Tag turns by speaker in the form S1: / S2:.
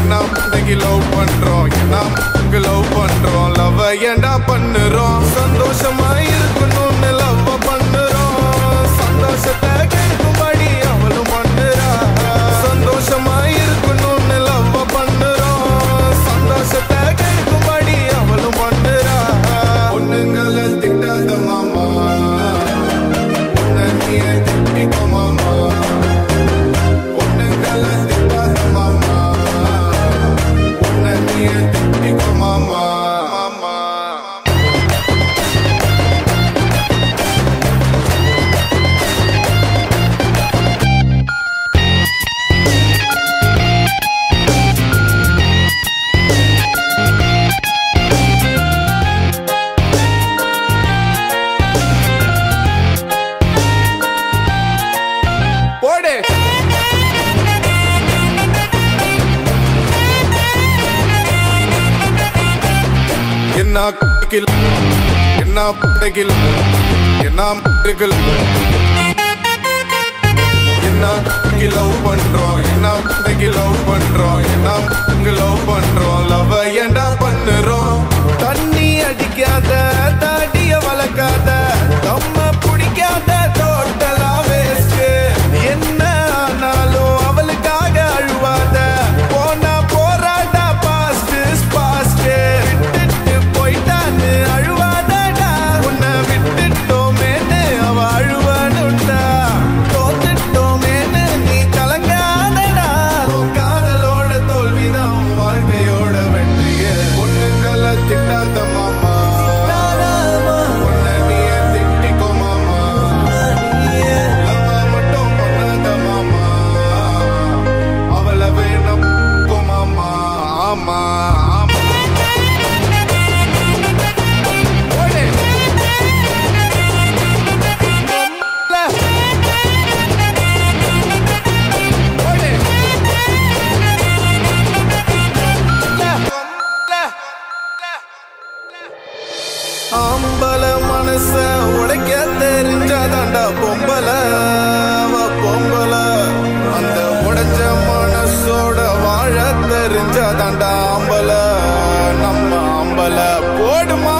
S1: Love பண்றோம் love பண்றோம் love ஏண்டா பண்ணுறோம் சந்தோஷமா இருக்கணும்னு லவ் பண்ணுறோம் சந்தோஷத்தை கேட்கும்படி அவளும் பண்ணுறா சந்தோஷமா இருக்கணும்னு லவ் பண்ணுறோம் சந்தோஷத்தை கேட்கும்படி அவளும் பண்ணுறா பொண்ணுங்களை திட்டாத மாமா பொண்ணு நீயே திட்டிக்கோ மாமா பொண்ணுங்களை திட்டாத மாமா Tipico mama, mama. என்ன கில் என்ன பட்டகில் என்ன மற்றகில் என்ன லவ் பண்றோம் என்ன பட்டகில் லவ் பண்றோம் என்ன லவ் பண்றோம் லவ் ஏண்டா பண்ணுறோம் தண்ணி அடிக்காத தாடிய வளர்க்காத நம்ம பிடிக்காத டோட்டலா வேஸ்ட் என்ன ஆனாலும் அவளுக்காக அழுவாத போனா போராடா பாஸ்ட் பாஸ்ட் அழுவாதடா உன்னை விட்டுட்டோமேன்னு அவ அழுவானுண்டா தோத்துட்டோமேன்னு நீ கலங்காதடா காதலோட தோல்விதான் வாழ்க்கையோட வெற்றிய பொண்ணுங்களை திட்டாத மாமா பொண்ணை நீயே திட்டிக்கோ மாமா மட்டும் பண்ணாத மாமா அவளை வேணும் மாமா ஆமா ஆம்பல மனச உடைக்க தெரிஞ்சாதாண்டா பொம்பல பொம்பல அந்த உடைஞ்ச மனசோட வாழ தெரிஞ்சாதாண்டா ஆம்பல நம்ம ஆம்பல போடுமா